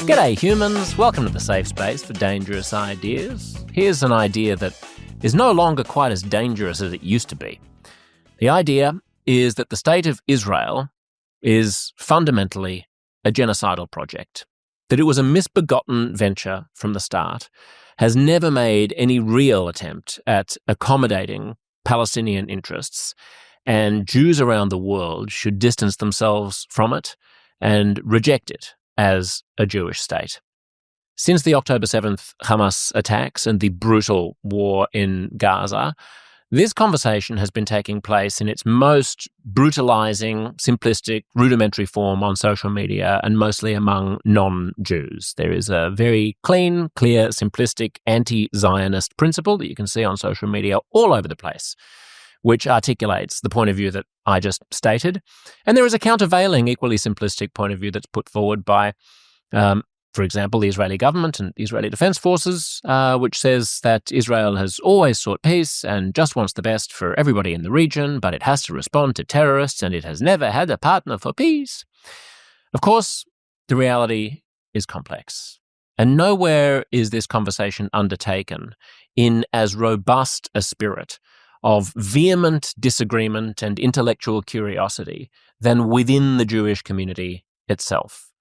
G'day humans, welcome to the safe space for dangerous ideas. Here's an idea that is no longer quite as dangerous as it used to be. The idea is that the state of Israel is fundamentally a genocidal project, that it was a misbegotten venture from the start, has never made any real attempt at accommodating Palestinian interests, and Jews around the world should distance themselves from it and reject it as a Jewish state. Since the October 7th Hamas attacks and the brutal war in Gaza, this conversation has been taking place in its most brutalising, simplistic, rudimentary form on social media and mostly among non-Jews. There is a very clean, clear, simplistic anti-Zionist principle that you can see on social media all over the place, which articulates the point of view that I just stated. And there is a countervailing, equally simplistic point of view that's put forward by, for example, the Israeli government and the Israeli Defense Forces, which says that Israel has always sought peace and just wants the best for everybody in the region, but it has to respond to terrorists and it has never had a partner for peace. Of course, the reality is complex. And nowhere is this conversation undertaken in as robust a spirit of vehement disagreement and intellectual curiosity than within the Jewish community itself.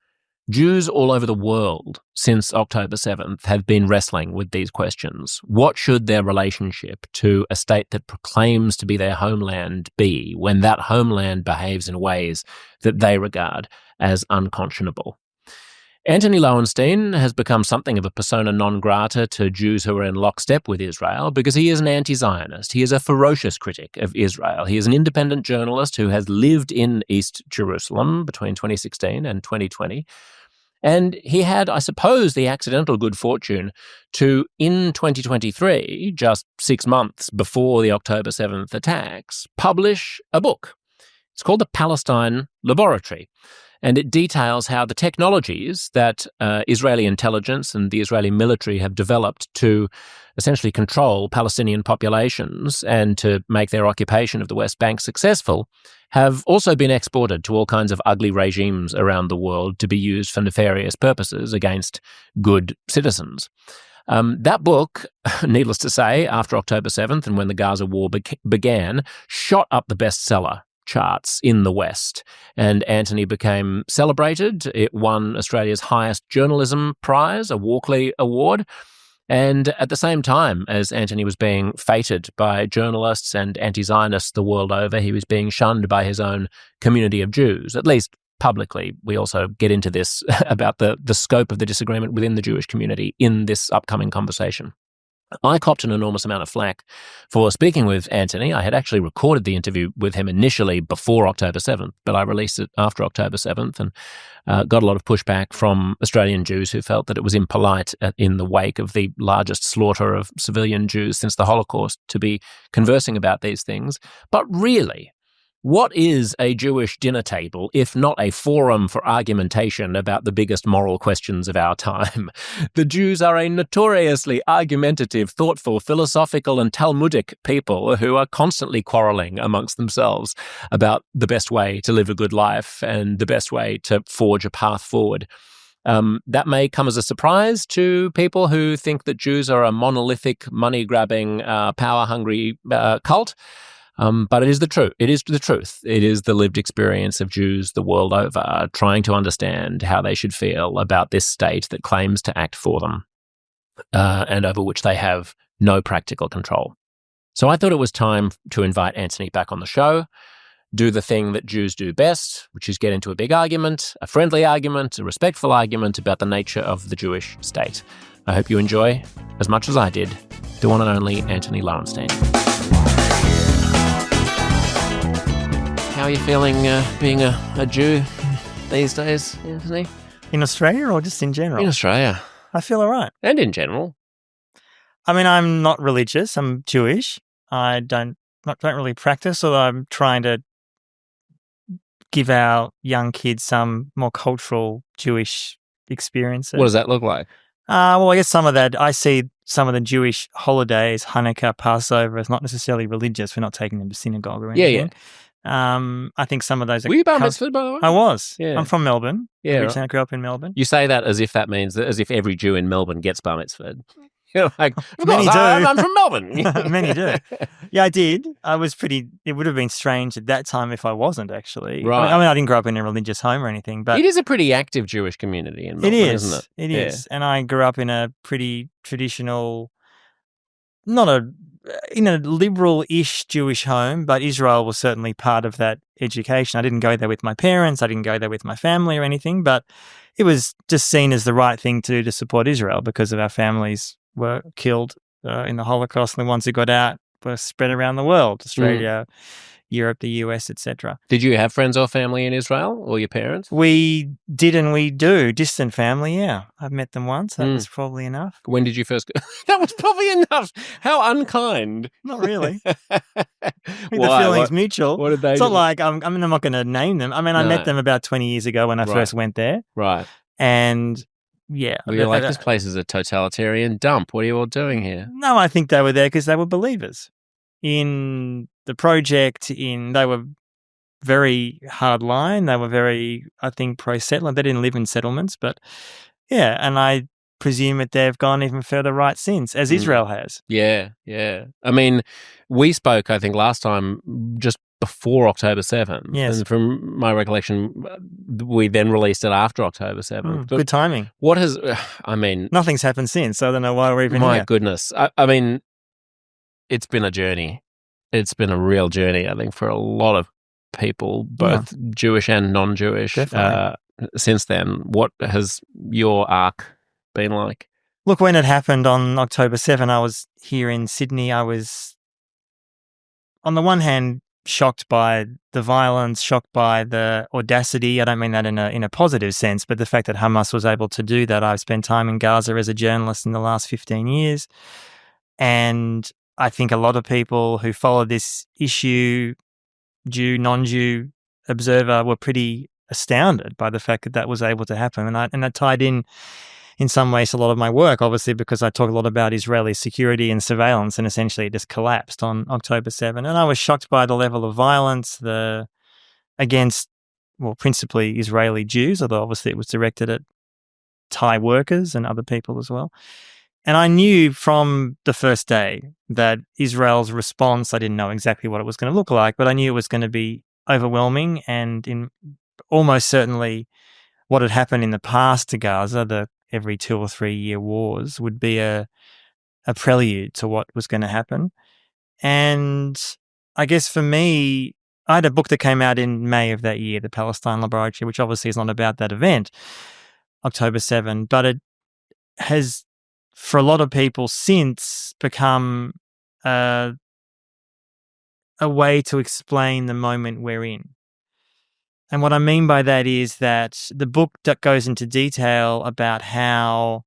Jews all over the world since October 7th have been wrestling with these questions. What should their relationship to a state that proclaims to be their homeland be when that homeland behaves in ways that they regard as unconscionable? Antony Loewenstein has become something of a persona non grata to Jews who are in lockstep with Israel because he is an anti-Zionist. He is a ferocious critic of Israel. He is an independent journalist who has lived in East Jerusalem between 2016 and 2020. And he had, I suppose, the accidental good fortune to, in 2023, just 6 months before the October 7th attacks, publish a book. It's called the Palestine Laboratory. And it details how the technologies that Israeli intelligence and the Israeli military have developed to essentially control Palestinian populations and to make their occupation of the West Bank successful have also been exported to all kinds of ugly regimes around the world to be used for nefarious purposes against good citizens. That book, needless to say, after October 7th and when the Gaza war began, shot up the bestseller charts in the West, and Antony became celebrated. It won Australia's highest journalism prize, a Walkley Award, and at the same time as Antony was being feted by journalists and anti-Zionists the world over, he was being shunned by his own community of Jews, at least publicly. We also get into this about the scope of the disagreement within the Jewish community in this upcoming conversation. I copped an enormous amount of flack for speaking with Antony. I had actually recorded the interview with him initially before October 7th, but I released it after October 7th and got a lot of pushback from Australian Jews who felt that it was impolite in the wake of the largest slaughter of civilian Jews since the Holocaust to be conversing about these things. But really, what is a Jewish dinner table if not a forum for argumentation about the biggest moral questions of our time? The Jews are a notoriously argumentative, thoughtful, philosophical and Talmudic people who are constantly quarrelling amongst themselves about the best way to live a good life and the best way to forge a path forward. That may come as a surprise to people who think that Jews are a monolithic, money-grabbing, power-hungry cult. But it is the truth. It is the truth. It is the lived experience of Jews the world over, trying to understand how they should feel about this state that claims to act for them, and over which they have no practical control. So I thought it was time to invite Antony back on the show, do the thing that Jews do best, which is get into a big argument, a friendly argument, a respectful argument about the nature of the Jewish state. I hope you enjoy, as much as I did, the one and only Antony Loewenstein. How are you feeling being a Jew these days, Anthony? In Australia or just in general? In Australia. I feel all right. And in general. I mean, I'm not religious. I'm Jewish. I don't really practice, although I'm trying to give our young kids some more cultural Jewish experiences. What does that look like? Well, I guess some of that, I see some of the Jewish holidays, Hanukkah, Passover, as not necessarily religious. We're not taking them to synagogue or anything. Yeah. I think some of those are... Were you bar mitzvahed, by the way? I was. Yeah. I'm from Melbourne. Yeah, Originally, right. I grew up in Melbourne. You say that as if that means that as if every Jew in Melbourne gets bar mitzvahed. You're like, of Many course, do. I'm from Melbourne. Many do. Yeah, I did. I was pretty... It would have been strange at that time if I wasn't, actually. Right. I mean, I didn't grow up in a religious home or anything, but... It is a pretty active Jewish community in Melbourne, isn't it? It is. And I grew up in a pretty traditional... in a liberal-ish Jewish home, but Israel was certainly part of that education. I didn't go there with my parents. I didn't go there with my family or anything, but it was just seen as the right thing to do to support Israel because of our families were killed in the Holocaust, and the ones who got out were spread around the world, Australia, Europe, the US, etc. Did you have friends or family in Israel, or your parents? We did and we do. Distant family, yeah. I've met them once. That was probably enough. When did you first go? That was probably enough. How unkind. Not really. Why? The feeling's mutual. What did they It's do? not like, I'm not going to name them. I mean, I met them about 20 years ago when I first went there. Right. And yeah. Well, you're like, this place is a totalitarian dump. What are you all doing here? No, I think they were there because they were believers in the project. They were very hardline. They were very, I think, pro-settler. They didn't live in settlements, but yeah. And I presume that they've gone even further right since, as Israel has. Yeah, yeah. I mean, we spoke, I think, last time just before October 7th. Yes. And from my recollection, we then released it after October 7th. Good timing. What has, I mean... Nothing's happened since, so I don't know why we're even here. My goodness. I mean, it's been a journey. It's been a real journey, I think, for a lot of people, both Jewish and non-Jewish. Since then, what has your arc been like? Look, when it happened on October 7, I was here in Sydney. I was, on the one hand, shocked by the violence, shocked by the audacity. I don't mean that in a positive sense, but the fact that Hamas was able to do that. I've spent time in Gaza as a journalist in the last 15 years, and I think a lot of people who follow this issue, Jew, non-Jew, observer, were pretty astounded by the fact that that was able to happen. And that tied in some ways, a lot of my work, obviously, because I talk a lot about Israeli security and surveillance, and essentially it just collapsed on October 7. And I was shocked by the level of violence against, principally Israeli Jews, although obviously it was directed at Thai workers and other people as well. And I knew from the first day that Israel's response, I didn't know exactly what it was going to look like, but I knew it was going to be overwhelming, and in almost certainly what had happened in the past to Gaza, the every 2 or 3 year wars, would be a prelude to what was going to happen. And I guess for me, I had a book that came out in May of that year, The Palestine Laboratory, which obviously is not about that event, October 7, but it has, for a lot of people since, become a way to explain the moment we're in. And what I mean by that is that the book that goes into detail about how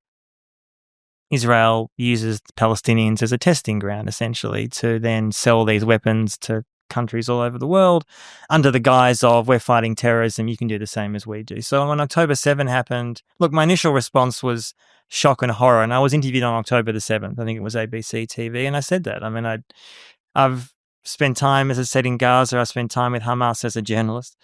Israel uses the Palestinians as a testing ground, essentially, to then sell these weapons to countries all over the world under the guise of, we're fighting terrorism, you can do the same as we do. So when October 7 happened, look, my initial response was shock and horror. And I was interviewed on October the 7th. I think it was ABC TV. And I said that. I mean, I've spent time, as I said, in Gaza. I spent time with Hamas as a journalist.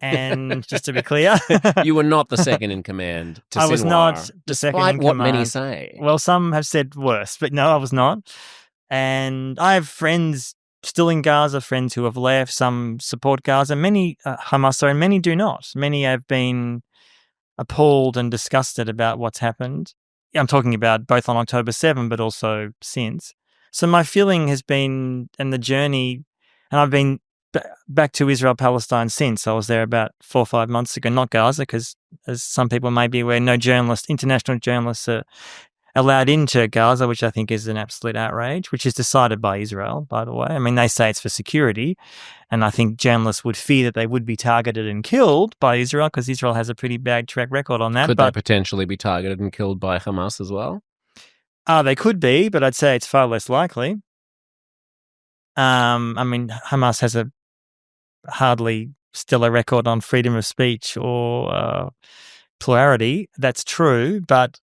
And just to be clear, you were not the second in command to Sinwar. I was not the second in command. Despite what many say. Well, some have said worse, but no, I was not. And I have friends still in Gaza, friends who have left, some support Gaza, many Hamas are, and many do not. Many have been appalled and disgusted about what's happened. I'm talking about both on October 7, but also since. So my feeling has been, and the journey, and I've been back to Israel, Palestine since. I was there about 4 or 5 months ago, not Gaza, because as some people may be aware, no international journalists are allowed into Gaza, which I think is an absolute outrage, which is decided by Israel, by the way. I mean, they say it's for security, and I think journalists would fear that they would be targeted and killed by Israel, because Israel has a pretty bad track record on that. Could they potentially be targeted and killed by Hamas as well? They could be, but I'd say it's far less likely. I mean, Hamas has a hardly stellar record on freedom of speech or plurality. That's true, but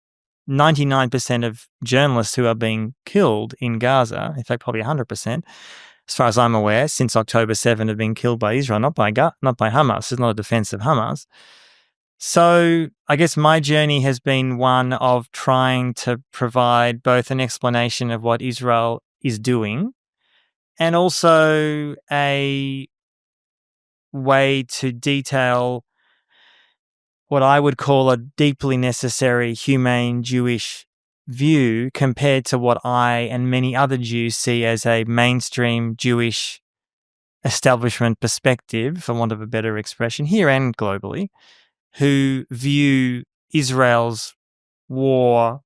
99% of journalists who are being killed in Gaza, in fact, probably 100%, as far as I'm aware, since October 7 have been killed by Israel, not by Hamas. It's not a defense of Hamas. So I guess my journey has been one of trying to provide both an explanation of what Israel is doing and also a way to detail what I would call a deeply necessary, humane Jewish view compared to what I and many other Jews see as a mainstream Jewish establishment perspective, for want of a better expression, here and globally, who view Israel's war,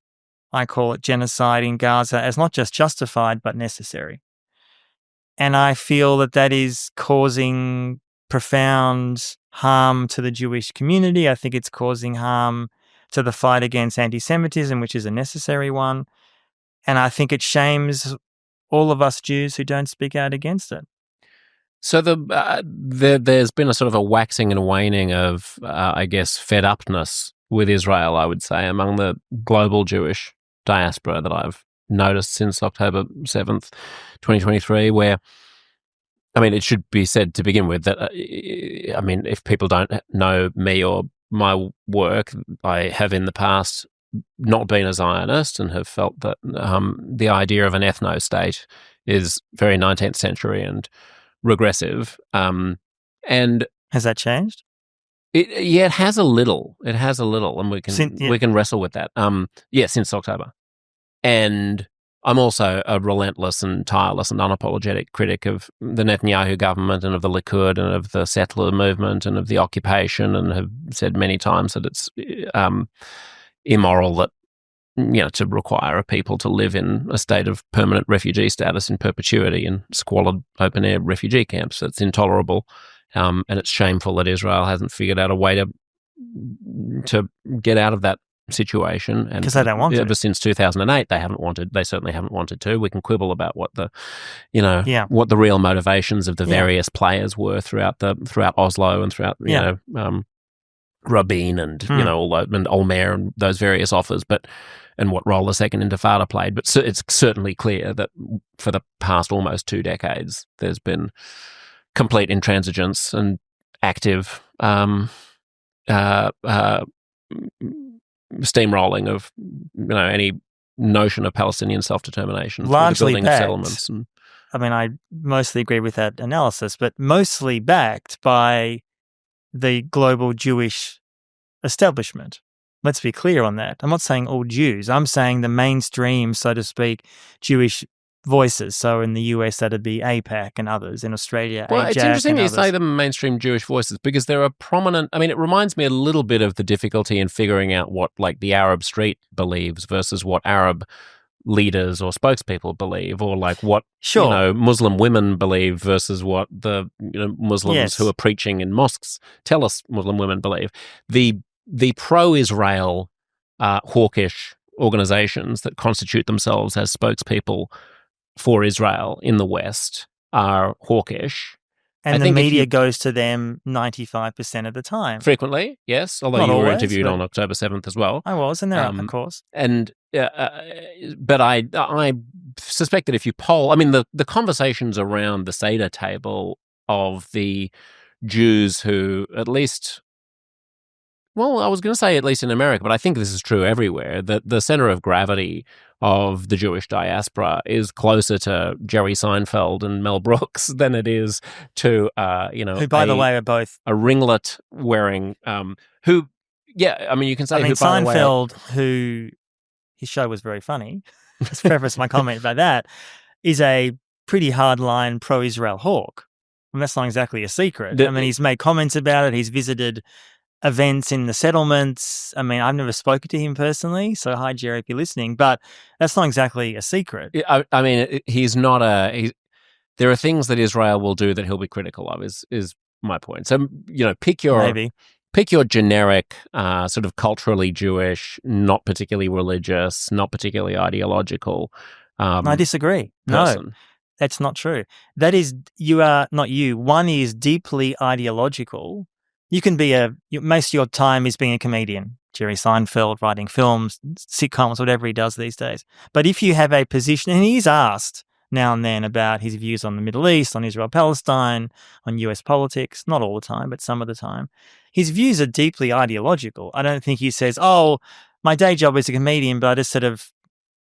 I call it genocide in Gaza, as not just justified but necessary. And I feel that that is causing profound harm to the Jewish community. I think it's causing harm to the fight against anti-Semitism, which is a necessary one. And I think it shames all of us Jews who don't speak out against it. So there's been a sort of a waxing and waning of, I guess, fed upness with Israel, I would say, among the global Jewish diaspora that I've noticed since October 7th, 2023, where, I mean, it should be said to begin with that, I mean, if people don't know me or my work, I have in the past not been a Zionist and have felt that the idea of an ethno-state is very 19th century and regressive. And has that changed? It has a little. It has a little, and we can wrestle with that. Since October. And I'm also a relentless and tireless and unapologetic critic of the Netanyahu government and of the Likud and of the settler movement and of the occupation, and have said many times that it's immoral that, to require a people to live in a state of permanent refugee status in perpetuity in squalid open-air refugee camps. It's intolerable, and it's shameful that Israel hasn't figured out a way to get out of that situation. And because they don't want to. Ever since 2008, they certainly haven't wanted to. We can quibble about what the real motivations of the various players were throughout Oslo and throughout Rabin and and Olmer and those various offers, and what role the Second Intifada played. But it's certainly clear that for the past almost 2 decades, there's been complete intransigence and active steamrolling of any notion of Palestinian self-determination, largely the building of settlements. I mostly agree with that analysis, but mostly backed by the global Jewish establishment. Let's be clear on that. I'm not saying all Jews. I'm saying the mainstream, so to speak, Jewish voices. So in the US, that'd be AIPAC and others. In Australia, well, AIJAC it's interesting you others. say the mainstream Jewish voices, because there are prominent. I mean, it reminds me a little bit of the difficulty in figuring out what, like, the Arab street believes versus what Arab leaders or spokespeople believe, or like what Muslim women believe versus what the Muslims who are preaching in mosques tell us Muslim women believe. The pro-Israel hawkish organizations that constitute themselves as spokespeople for Israel in the West are hawkish. And the media goes to them 95% of the time. Frequently, yes, although you were interviewed on October 7th as well. I was, and they're up, of course. And but I suspect that if you poll, I mean, the conversations around the Seder table of the Jews who, at least, well, I was going to say at least in America, but I think this is true everywhere, that the center of gravity of the Jewish diaspora is closer to Jerry Seinfeld and Mel Brooks than it is to, who, by the way, are both a ringlet wearing, who, yeah, I mean, you can say Seinfeld, who his show was very funny. Let's preface my comment by that, is a pretty hardline pro-Israel hawk. And that's not exactly a secret. I mean, he's made comments about it. He's visited events in the settlements. I mean, I've never spoken to him personally, so hi, Jerry, if you're listening, but that's not exactly a secret. I mean, he's not there are things that Israel will do that he'll be critical of, is my point. So, pick your generic, sort of culturally Jewish, not particularly religious, not particularly ideological I disagree. person. No, that's not true. That is, one is deeply ideological. You can be most of your time is being a comedian, Jerry Seinfeld, writing films, sitcoms, whatever he does these days. But if you have a position, and he's asked now and then about his views on the Middle East, on Israel-Palestine, on US politics, not all the time, but some of the time. His views are deeply ideological. I don't think he says, oh, my day job is a comedian, but I just sort of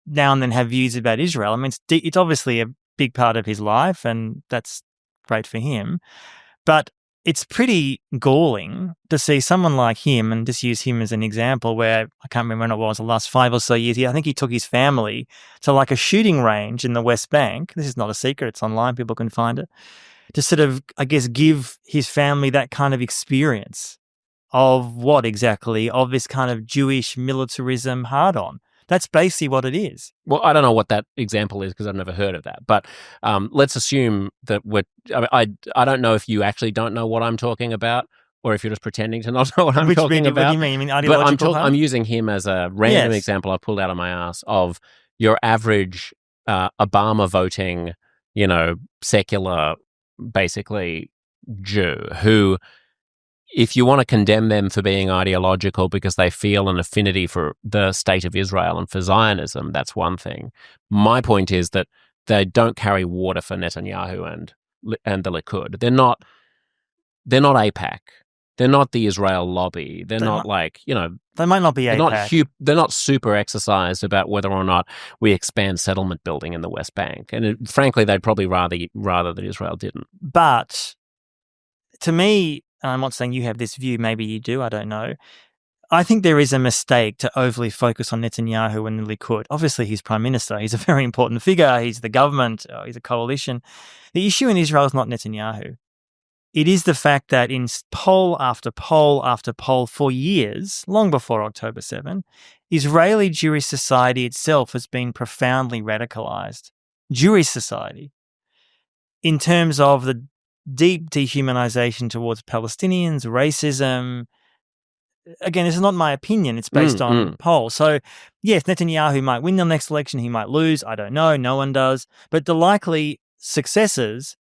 now and then have views about Israel. I mean, it's obviously a big part of his life, and that's great for him. But it's pretty galling to see someone like him, and just use him as an example where I can't remember when it was, the last 5 or so years. I think he took his family to like a shooting range in the West Bank. This is not a secret. It's online. People can find it. To sort of, I guess, give his family that kind of experience of what exactly? Of this kind of Jewish militarism hard-on. That's basically what it is. Well, I don't know what that example is because I've never heard of that. But let's assume that I don't know if you actually don't know what I'm talking about, or if you're just pretending to not know what I'm talking about. What do you mean? You mean ideological? But I'm using him as a random example I pulled out of my ass of your average Obama voting, secular, basically Jew who, if you want to condemn them for being ideological because they feel an affinity for the state of Israel and for Zionism, that's one thing. My point is that they don't carry water for Netanyahu and the Likud. They're not AIPAC. They're not the Israel lobby. They're not They might not be AIPAC. They're not super exercised about whether or not we expand settlement building in the West Bank. And frankly, they'd probably rather that Israel didn't. But to me, I'm not saying you have this view, maybe you do, I don't know. I think there is a mistake to overly focus on Netanyahu and the Likud. Obviously, he's prime minister. He's a very important figure. He's the government. He's a coalition. The issue in Israel is not Netanyahu. It is the fact that in poll after poll after poll for years, long before October 7, Israeli Jewish society itself has been profoundly radicalized. Jewish society. In terms of the deep dehumanization towards Palestinians, racism. Again, this is not my opinion. It's based on polls. So, yes, Netanyahu might win the next election. He might lose. I don't know. No one does. But the likely successors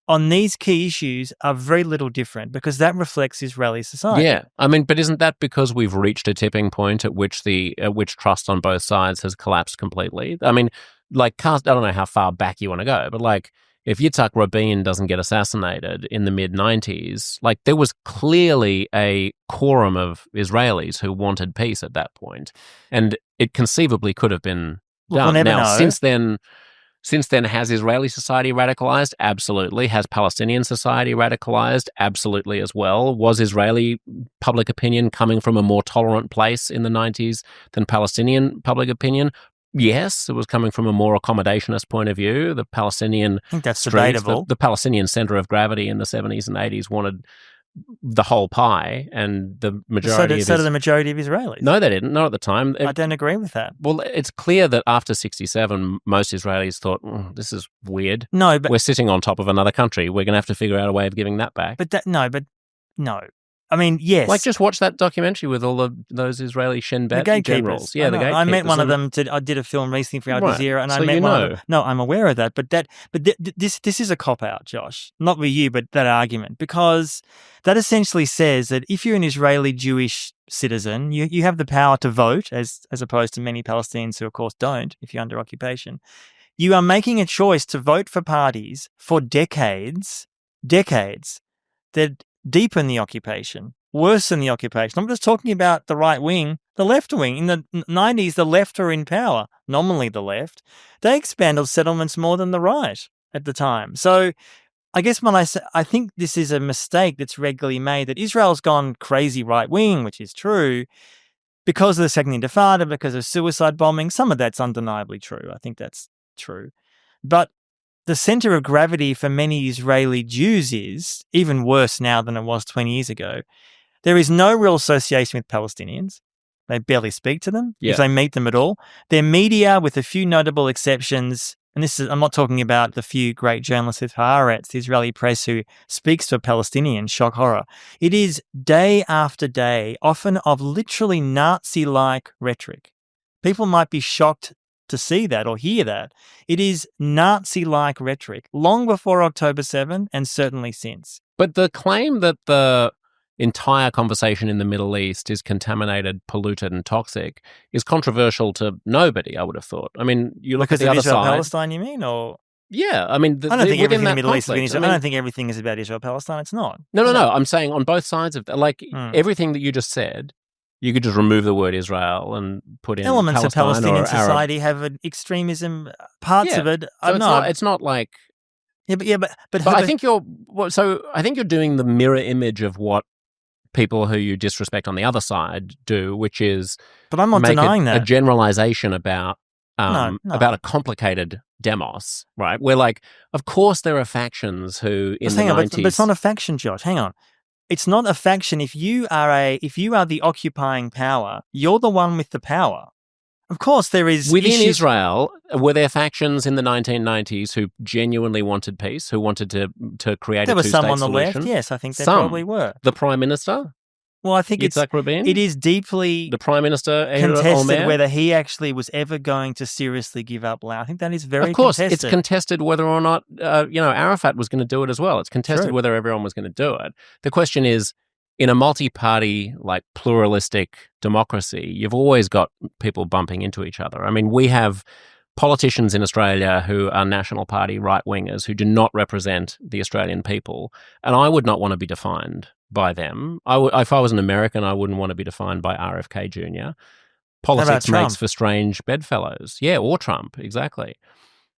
on these key issues are very little different because that reflects Israeli society. Yeah. I mean, but isn't that because we've reached a tipping point at which which trust on both sides has collapsed completely? I mean, I don't know how far back you want to go, but if Yitzhak Rabin doesn't get assassinated in the mid-90s, there was clearly a quorum of Israelis who wanted peace at that point. And it conceivably could have been done. We'll never now, know. since then, has Israeli society radicalized? Absolutely. Has Palestinian society radicalized? Absolutely as well. Was Israeli public opinion coming from a more tolerant place in the 90s than Palestinian public opinion? Yes, it was coming from a more accommodationist point of view. The Palestinian I think that's debatable. The Palestinian center of gravity in the 70s and 80s wanted the whole pie, and the majority So did the majority of Israelis. No, they didn't. Not at the time. I don't agree with that. Well, it's clear that after 67, most Israelis thought, this is weird. No, but we're sitting on top of another country. We're going to have to figure out a way of giving that back. No. I mean, yes. Just watch that documentary with all of those Israeli Shin Bet generals. Yeah, the gatekeepers. I met one of them. I did a film recently for Al Jazeera, and I met one of them. No, I'm aware of that. But this is a cop-out, Josh. Not with you, but that argument. Because that essentially says that if you're an Israeli Jewish citizen, you have the power to vote, as opposed to many Palestinians who, of course, don't if you're under occupation. You are making a choice to vote for parties for decades, that deepen the occupation, worsen the occupation. I'm just talking about the right wing, the left wing. In the 90s, the left were in power, nominally the left. They expanded settlements more than the right at the time. So I guess when I say, I think this is a mistake that's regularly made, that Israel's gone crazy right wing, which is true, because of the Second Intifada, because of suicide bombing. Some of that's undeniably true. I think that's true. But the center of gravity for many Israeli Jews is even worse now than it was 20 years ago. There is no real association with Palestinians. They barely speak to them, if they meet them at all. Their media, with a few notable exceptions, and I'm not talking about the few great journalists with Haaretz, the Israeli press who speaks to a Palestinian, shock horror. It is day after day, often of literally Nazi-like rhetoric. People might be shocked to see that or hear that. It is Nazi-like rhetoric, long before October 7 and certainly since. But the claim that the entire conversation in the Middle East is contaminated, polluted and toxic is controversial to nobody, I would have thought. I mean, you look at the other side. Palestine, you mean? Or Yeah, I mean, I don't think everything in the Middle East is conflict, Israel. I don't think everything is about Israel-Palestine. It's not. No. I'm saying on both sides of that, like everything that you just said, you could just remove the word Israel and put in elements of Palestine Palestinian or society Arab. have an extremism. Parts of it. So it's not like. Yeah, but I think you're doing the mirror image of what people who you disrespect on the other side do, which is. But I'm not denying that a generalization about No. about a complicated demos, right? Where, like, of course there are factions who in the 90s... But it's not a faction, Josh. Hang on. It's not a faction. If you are the occupying power, you're the one with the power. Of course, there is within issues. Israel. Were there factions in the 1990s who genuinely wanted peace, who wanted to create There a was two-state some on the solution? left. Yes, I think there probably were. The Prime Minister? Well, I think Yitzhak Rabin? it is deeply the Prime Minister contested Olmert? whether he actually was ever going to seriously give up land. I think that is very Of course, contested. it's contested whether or not Arafat was going to do it as well. It's contested True. whether everyone was going to do it. The question is, in a multi-party, like, pluralistic democracy, you've always got people bumping into each other. I mean, we have politicians in Australia who are National Party right-wingers who do not represent the Australian people, and I would not want to be defined by them. If I was an American, I wouldn't want to be defined by RFK Jr. Politics makes for strange bedfellows. Yeah, or Trump, exactly.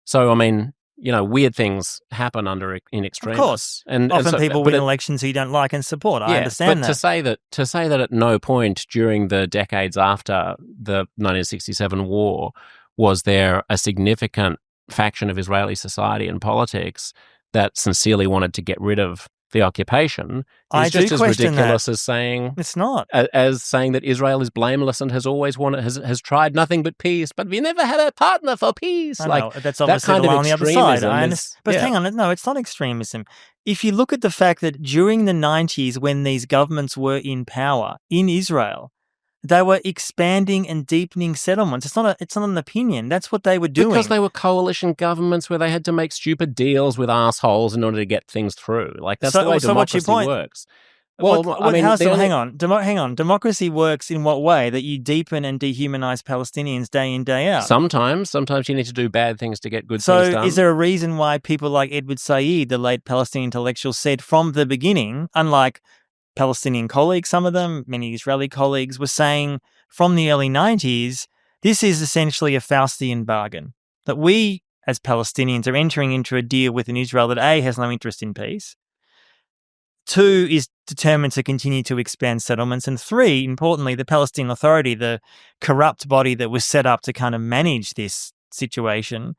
So, I mean, weird things happen in extremis. Of course. And often people win elections who you don't like and support. I understand that. But to say that at no point during the decades after the 1967 war was there a significant faction of Israeli society and politics that sincerely wanted to get rid of the occupation is just as ridiculous as saying it's not as saying that Israel is blameless and has always has tried nothing but peace, but we never had a partner for peace. That's obviously the one on the other side. Hang on, no, it's not extremism. If you look at the fact that during the 90s, when these governments were in power in Israel, they were expanding and deepening settlements. It's not an opinion. That's what they were doing. Because they were coalition governments where they had to make stupid deals with assholes in order to get things through. Like, that's the way democracy works. Well, hang on. Democracy works in what way? That you deepen and dehumanize Palestinians day in, day out. Sometimes you need to do bad things to get good things done. So is there a reason why people like Edward Said, the late Palestinian intellectual, said from the beginning, unlike Palestinian colleagues, some of them, many Israeli colleagues, were saying from the early 90s, this is essentially a Faustian bargain, that we as Palestinians are entering into a deal with an Israel that A, has no interest in peace, 2, is determined to continue to expand settlements, and 3, importantly, the Palestinian Authority, the corrupt body that was set up to kind of manage this situation,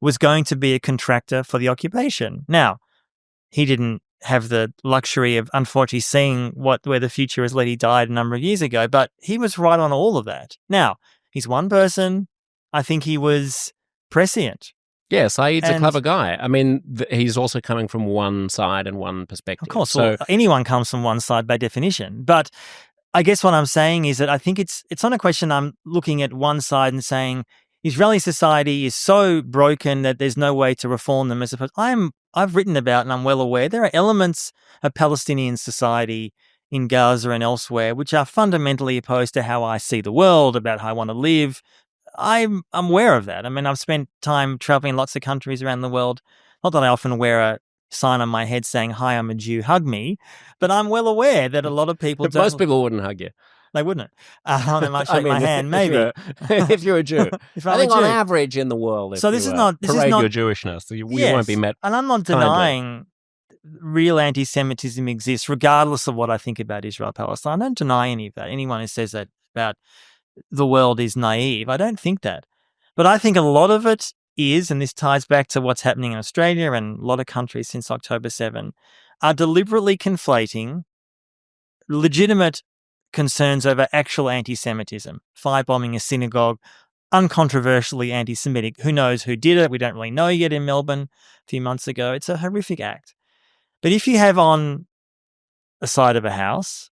was going to be a contractor for the occupation. Now, he didn't have the luxury of unfortunately seeing where the future has led. He died a number of years ago, but he was right on all of that. Now, he's one person. I think he was prescient. Yeah, Saeed's a clever guy. I mean, he's also coming from one side and one perspective. Of course, so anyone comes from one side by definition. But I guess what I'm saying is that I think it's not a question I'm looking at one side and saying Israeli society is so broken that there's no way to reform them. As opposed, I've written about and I'm well aware there are elements of Palestinian society in Gaza and elsewhere which are fundamentally opposed to how I see the world, about how I want to live. I'm aware of that. I mean, I've spent time traveling in lots of countries around the world. Not that I often wear a sign on my head saying, "Hi, I'm a Jew, hug me," but I'm well aware that a lot of people don't. Most people wouldn't hug you. They wouldn't. They might shake my hand, maybe. If you're a Jew. I think on average in the world, so this is not your Jewishness, you won't be met. And I'm not denying real anti-Semitism exists, regardless of what I think about Israel-Palestine. I don't deny any of that. Anyone who says that about the world is naive. I don't think that. But I think a lot of it is, and this ties back to what's happening in Australia and a lot of countries since October 7, are deliberately conflating legitimate concerns over actual anti-Semitism, firebombing a synagogue, uncontroversially anti-Semitic. Who knows who did it? We don't really know yet in Melbourne a few months ago. It's a horrific act. But if you have on the side of a house,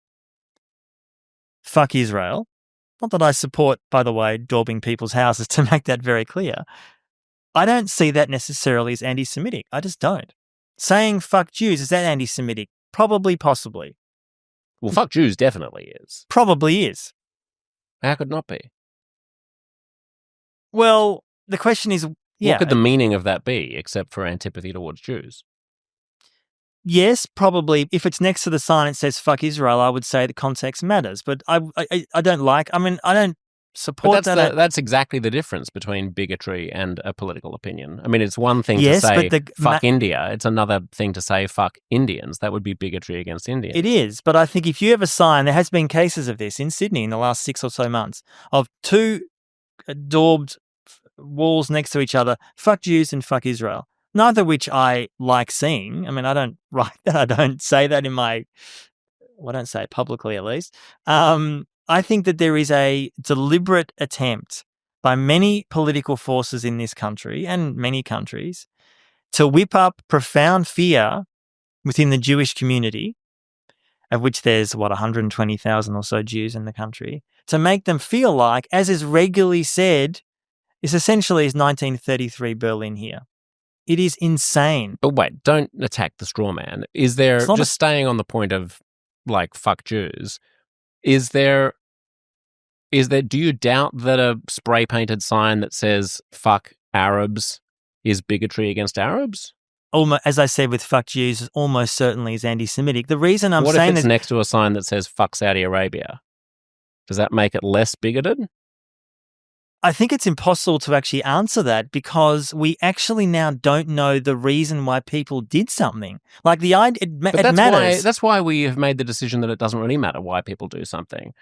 fuck Israel, not that I support, by the way, daubing people's houses, to make that very clear, I don't see that necessarily as anti-Semitic. I just don't. Saying fuck Jews, is that anti-Semitic? Probably, possibly. Well, fuck Jews definitely is. Probably is. How could it not be? Well, the question is Yeah. What could the meaning of that be, except for antipathy towards Jews? Yes, probably. If it's next to the sign that says "fuck Israel," I would say the context matters. But I don't like. I mean, I don't support But that. that's exactly the difference between bigotry and a political opinion. I mean, it's one thing to Yes, say but fuck India. It's another thing to say fuck Indians. That would be bigotry against Indians. It is, but I think if you have a sign, there has been cases of this in Sydney in the last 6 or so months of two daubed walls next to each other, fuck Jews and fuck Israel. Neither which I like seeing. I mean, I don't write that. I don't say that in my, well, I don't say it publicly at least. I think that there is a deliberate attempt by many political forces in this country and many countries to whip up profound fear within the Jewish community, of which there's, 120,000 or so Jews in the country, to make them feel like, as is regularly said, it's essentially as 1933 Berlin here. It is insane. But wait, don't attack the straw man. Is there, just staying on the point of, like, fuck Jews, do you doubt that a spray-painted sign that says fuck Arabs is bigotry against Arabs? As I said with fuck Jews, almost certainly is anti-Semitic. The reason I'm saying what if it's next to a sign that says fuck Saudi Arabia? Does that make it less bigoted? I think it's impossible to actually answer that because we actually now don't know the reason why people did something. Like it matters. That's why we have made the decision that it doesn't really matter why people do something.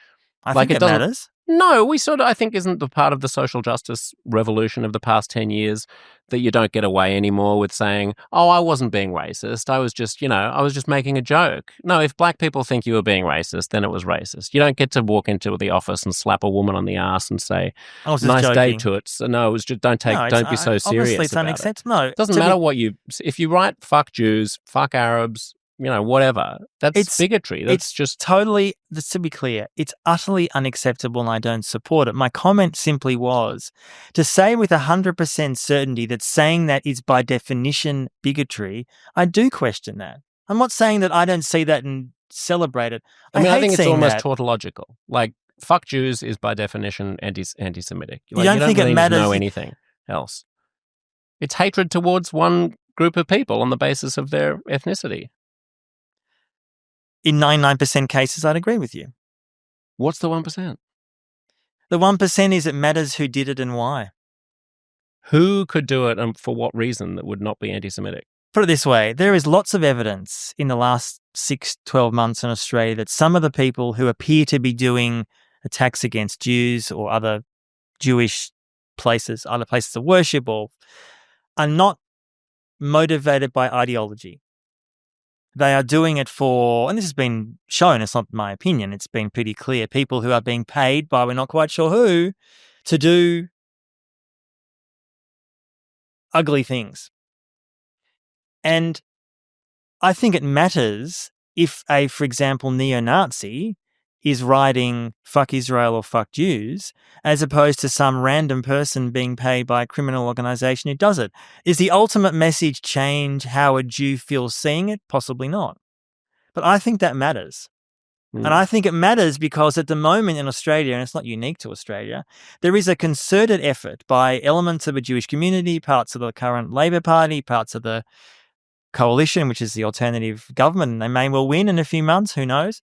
I think it matters. No, I think isn't the part of the social justice revolution of the past 10 years that you don't get away anymore with saying, oh, I wasn't being racist. I was just making a joke. No, if black people think you were being racist, then it was racist. You don't get to walk into the office and slap a woman on the ass and say, nice day to it. So no, it was just, don't be so serious. Obviously, it's unacceptable. No, it doesn't matter if you write fuck Jews, fuck Arabs, whatever. That's bigotry. That's just totally, to be clear, it's utterly unacceptable and I don't support it. My comment simply was to say with 100% certainty that saying that is by definition bigotry. I do question that. I'm not saying that I don't see that and celebrate it. I think it's almost tautological. Like, fuck Jews is by definition anti-Semitic. Like, you don't think really it matters? Know anything else. It's hatred towards one group of people on the basis of their ethnicity. In 99% cases, I'd agree with you. What's the 1%? The 1% is it matters who did it and why. Who could do it and for what reason that would not be anti-Semitic? Put it this way, there is lots of evidence in the last 6-12 months in Australia that some of the people who appear to be doing attacks against Jews or other Jewish places, other places of worship, are not motivated by ideology. They are doing it for, and this has been shown, it's not my opinion, it's been pretty clear, people who are being paid by we're not quite sure who to do ugly things. And I think it matters if for example, neo-Nazi is writing fuck Israel or fuck Jews, as opposed to some random person being paid by a criminal organization who does it. Is the ultimate message change how a Jew feels seeing it? Possibly not. But I think that matters. And I think it matters because at the moment in Australia, and it's not unique to Australia, there is a concerted effort by elements of the Jewish community, parts of the current Labor Party, parts of the coalition, which is the alternative government, and they may well win in a few months, who knows,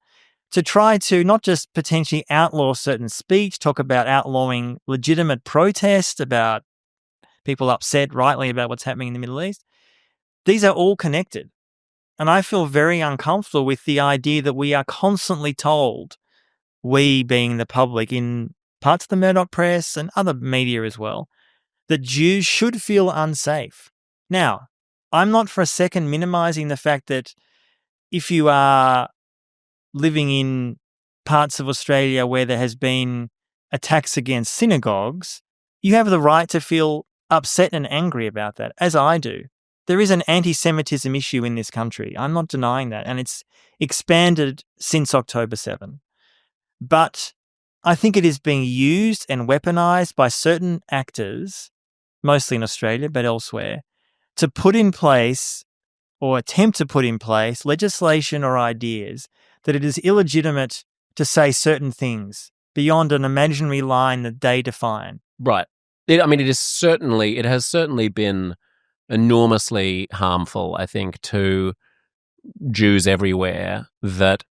to try to not just potentially outlaw certain speech, talk about outlawing legitimate protest, about people upset rightly about what's happening in the Middle East. These are all connected. And I feel very uncomfortable with the idea that we are constantly told, we being the public in parts of the Murdoch press and other media as well, that Jews should feel unsafe. Now, I'm not for a second minimizing the fact that if you are living in parts of Australia where there has been attacks against synagogues, you have the right to feel upset and angry about that, as I do. There is an anti-Semitism issue in this country. I'm not denying that, and it's expanded since October 7. But I think it is being used and weaponized by certain actors, mostly in Australia, but elsewhere, to put in place or attempt to put in place legislation or ideas that it is illegitimate to say certain things beyond an imaginary line that they define. Right. It has certainly been enormously harmful, I think, to Jews everywhere that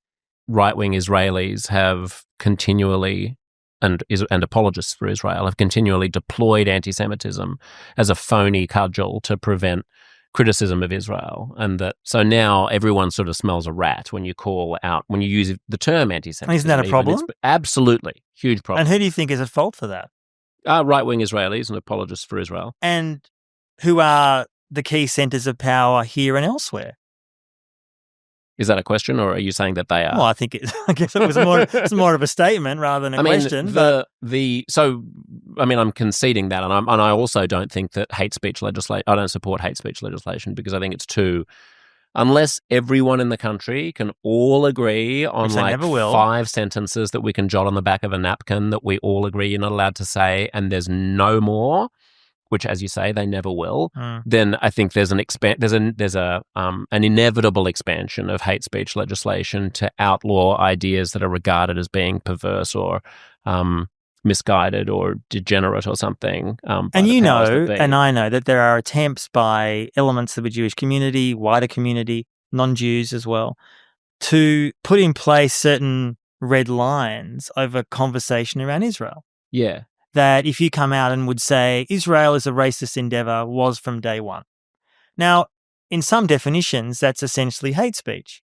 right-wing Israelis have continually, and apologists for Israel, have continually deployed anti-Semitism as a phony cudgel to prevent criticism of Israel. And so now everyone sort of smells a rat when you use the term anti-Semitism. Isn't that a problem? Absolutely. Huge problem. And who do you think is at fault for that? Right-wing Israelis and apologists for Israel. And who are the key centres of power here and elsewhere? Is that a question, or are you saying that they are? Well, I guess it was more of a statement rather than a question. I'm conceding that, and I also don't think that hate speech legislation. I don't support hate speech legislation because I think it's unless everyone in the country can all agree on 5 sentences that we can jot on the back of a napkin that we all agree you're not allowed to say, and there's no more, which, as you say, they never will, then I think there's an inevitable expansion of hate speech legislation to outlaw ideas that are regarded as being perverse or misguided or degenerate or something. And I know that there are attempts by elements of the Jewish community, wider community, non-Jews as well, to put in place certain red lines over conversation around Israel. Yeah. That if you come out and would say Israel is a racist endeavor was from day one. Now, in some definitions, that's essentially hate speech,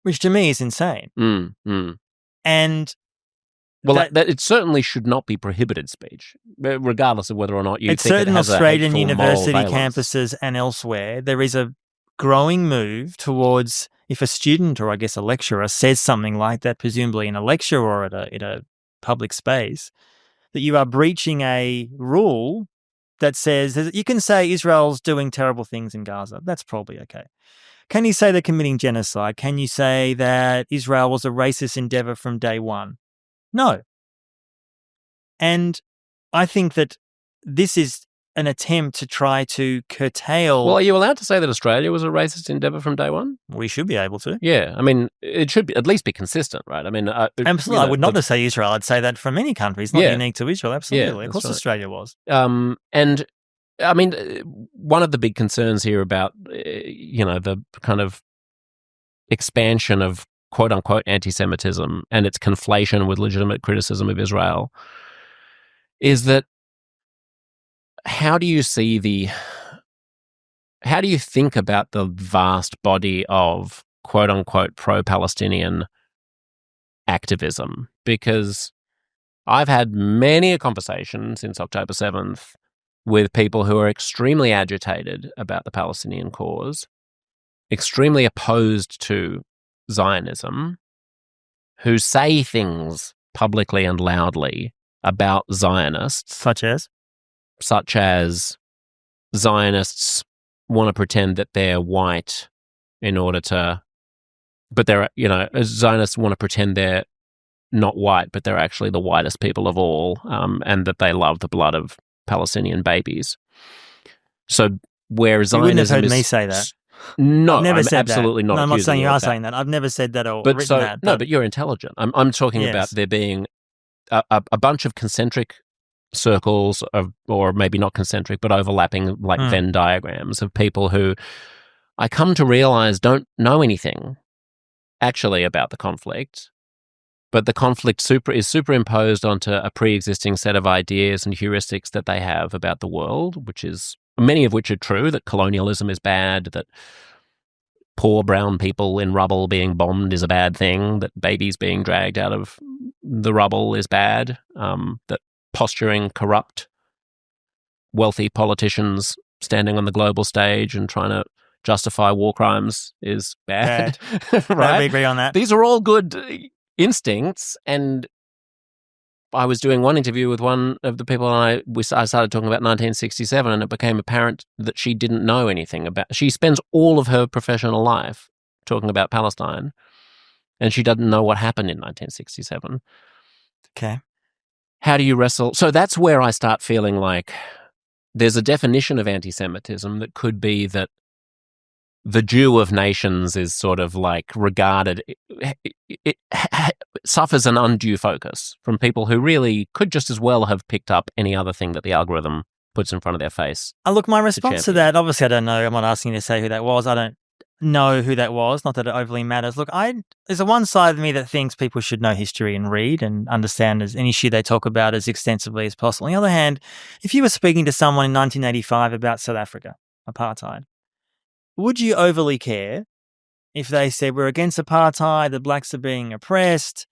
which to me is insane. And it certainly should not be prohibited speech, regardless of whether or not you think it has certain Australian university valence. campuses and elsewhere, there is a growing move towards, if a student or I guess a lecturer says something like that, presumably in a lecture or at a public space, that you are breaching a rule that says that you can say Israel's doing terrible things in Gaza. That's probably okay. Can you say they're committing genocide? Can you say that Israel was a racist endeavor from day one? No. And I think that this is an attempt to try to curtail... Well, are you allowed to say that Australia was a racist endeavor from day one? We should be able to. Yeah. It should at least be consistent, right? Absolutely. I would not just say Israel. I'd say that for many countries, not unique to Israel. Absolutely. Yeah, of course, right. Australia was. And one of the big concerns here about, the kind of expansion of quote-unquote anti-Semitism and its conflation with legitimate criticism of Israel is that how do you think about the vast body of quote-unquote pro-Palestinian activism? Because I've had many a conversation since October 7th with people who are extremely agitated about the Palestinian cause, extremely opposed to Zionism, who say things publicly and loudly about Zionists. Such as Zionists want to pretend that they're white Zionists want to pretend they're not white, but they're actually the whitest people of all, and that they love the blood of Palestinian babies. So where Zionism, you wouldn't have heard me say that. No, I've never said absolutely that. not. No, I'm not saying you are saying that. I've never said that or written that. No, but you're intelligent. I'm talking about there being a bunch of concentric circles or maybe not concentric, but overlapping Venn diagrams of people who I come to realize don't know anything actually about the conflict, but the conflict is superimposed onto a pre-existing set of ideas and heuristics that they have about the world, many of which are true, that colonialism is bad, that poor brown people in rubble being bombed is a bad thing, that babies being dragged out of the rubble is bad, that posturing corrupt wealthy politicians standing on the global stage and trying to justify war crimes is bad. Right? We agree on that. These are all good instincts, and I was doing one interview with one of the people, and I started talking about 1967, and it became apparent that she didn't know anything about. She spends all of her professional life talking about Palestine, and she doesn't know what happened in 1967. Okay. How do you wrestle? So that's where I start feeling like there's a definition of anti-Semitism that could be that the Jew of nations is sort of like regarded, it suffers an undue focus from people who really could just as well have picked up any other thing that the algorithm puts in front of their face. Look, my response to that, obviously I don't know, I'm not asking you to say who that was. I don't know who that was, not that it overly matters. Look, there's a one side of me that thinks people should know history and read and understand as an issue they talk about as extensively as possible. On the other hand, if you were speaking to someone in 1985 about South Africa, apartheid, would you overly care if they said we're against apartheid, the blacks are being oppressed?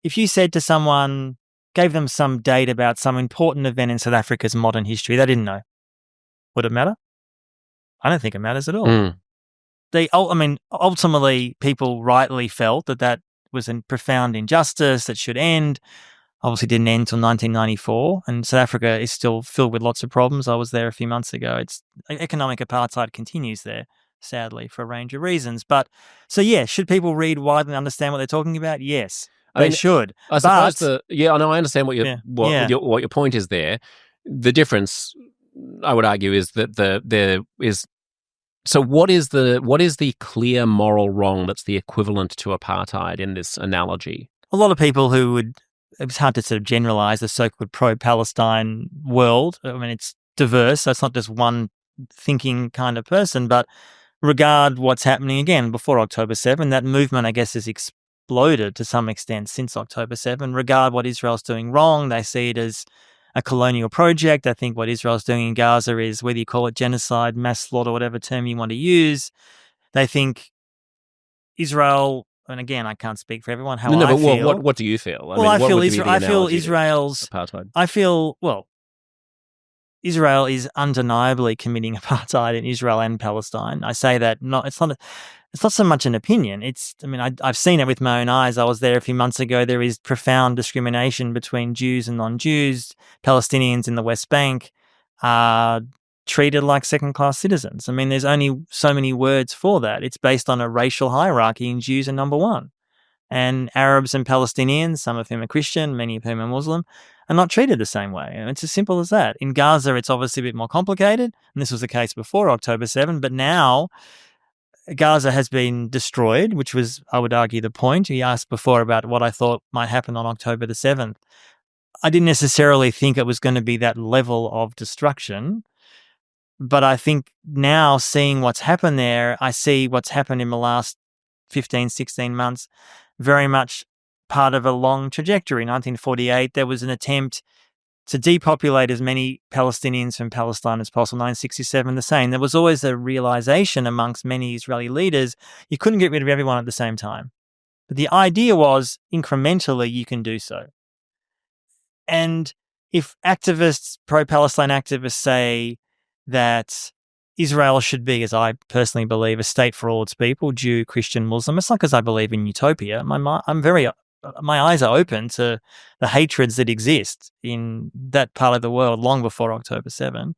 If you said to someone, gave them some date about some important event in South Africa's modern history they didn't know, would it matter? I don't think it matters at all. Ultimately, people rightly felt that was a profound injustice that should end. Obviously didn't end until 1994, and South Africa is still filled with lots of problems. I was there a few months ago. Economic apartheid continues there, sadly, for a range of reasons. But, so yeah, should people read widely and understand what they're talking about? Yes, they should. I suppose I understand what your point is there. The difference, I would argue, is that there is. So what is the clear moral wrong that's the equivalent to apartheid in this analogy? A lot of people it's hard to sort of generalize the so-called pro-Palestine world. I mean, it's diverse, so it's not just one thinking kind of person, but regard what's happening again before October 7. That movement, I guess, has exploded to some extent since October 7. Regard what Israel's doing wrong. They see it as a colonial project. I think what Israel's doing in Gaza is, whether you call it genocide, mass slaughter, whatever term you want to use, they think Israel, and again, I can't speak for everyone, I feel. What do you feel? I feel Israel's apartheid. Israel is undeniably committing apartheid in Israel and Palestine. I say that it's not so much an opinion. I've seen it with my own eyes. I was there a few months ago. There is profound discrimination between Jews and non-Jews. Palestinians in the West Bank are treated like second-class citizens. I mean, there's only so many words for that. It's based on a racial hierarchy, and Jews are number one. And Arabs and Palestinians, some of whom are Christian, many of whom are Muslim, are not treated the same way. And it's as simple as that. In Gaza, it's obviously a bit more complicated, and this was the case before October 7, but now Gaza has been destroyed, which was, I would argue, the point. You asked before about what I thought might happen on October the 7th. I didn't necessarily think it was going to be that level of destruction, but I think now, seeing what's happened there, I see what's happened in the last 15, 16 months, very much part of a long trajectory. In 1948, there was an attempt to depopulate as many Palestinians from Palestine as possible. 1967, the same. There was always a realization amongst many Israeli leaders you couldn't get rid of everyone at the same time. But the idea was, incrementally, you can do so. And if activists, pro-Palestine activists, say that Israel should be, as I personally believe, a state for all its people, Jew, Christian, Muslim, it's not because I believe in utopia. My eyes are open to the hatreds that exist in that part of the world long before October 7.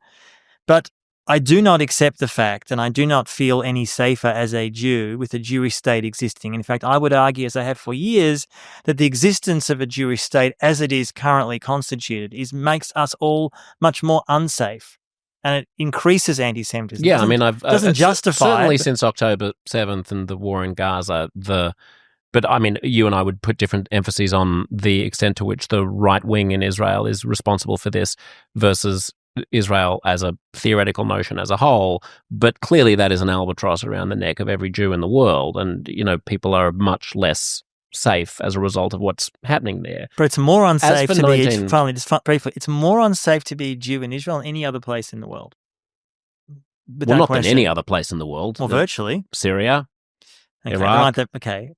But I do not accept the fact, and I do not feel any safer as a Jew with a Jewish state existing. In fact, I would argue, as I have for years, that the existence of a Jewish state as it is currently constituted makes us all much more unsafe. And it increases anti-Semitism. Yeah, doesn't justify certainly since October 7th and the war in Gaza. But I mean, you and I would put different emphases on the extent to which the right wing in Israel is responsible for this versus Israel as a theoretical notion as a whole. But clearly, that is an albatross around the neck of every Jew in the world, and people are much less safe as a result of what's happening there. But it's more unsafe to be finally, just briefly, it's more unsafe to be a Jew in Israel than any other place in the world. Well, not than any other place in the world. Well, virtually. Syria, Iraq,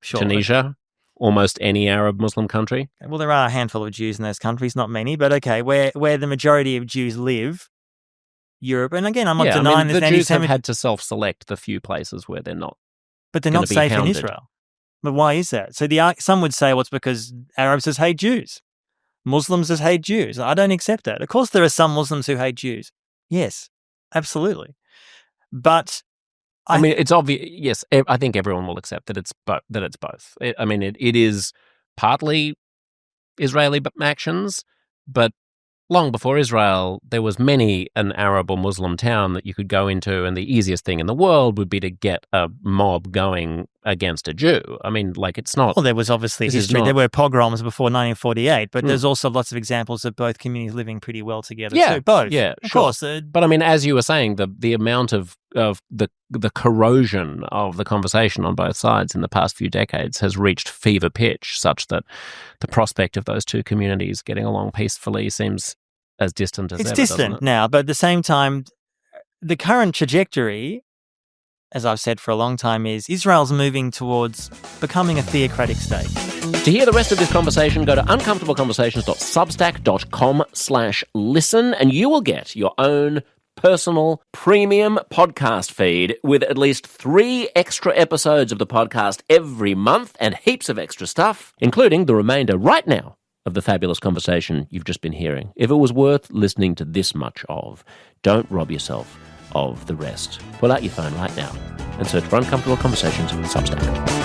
Tunisia, almost any Arab Muslim country. Well, there are a handful of Jews in those countries, not many, but okay, where the majority of Jews live, Europe, and again, I'm not denying the Jews have had to self-select the few places where they're not. But they're not safe in Israel. But why is that? So some would say, well, it's because Arabs just hate Jews. Muslims just hate Jews. I don't accept that. Of course, there are some Muslims who hate Jews. Yes, absolutely. But it's obvious. Yes, I think everyone will accept that it's both. It is partly Israeli actions, but long before Israel, there was many an Arab or Muslim town that you could go into, and the easiest thing in the world would be to get a mob going against a Jew. I mean, like, it's not... Well, there was obviously history. There were pogroms before 1948, but there's also lots of examples of both communities living pretty well together too. Both. Yeah, of sure. course. But I mean, as you were saying, the amount of the corrosion of the conversation on both sides in the past few decades has reached fever pitch, such that the prospect of those two communities getting along peacefully seems as distant as ever. It's distant now, but at the same time, the current trajectory, as I've said for a long time, is Israel's moving towards becoming a theocratic state. To hear the rest of this conversation, go to uncomfortableconversations.substack.com/listen, and you will get your own personal premium podcast feed with at least 3 extra episodes of the podcast every month and heaps of extra stuff, including the remainder right now of the fabulous conversation you've just been hearing. If it was worth listening to this much of, don't rob yourself of the rest. Pull out your phone right now and search for Uncomfortable Conversations on Substack.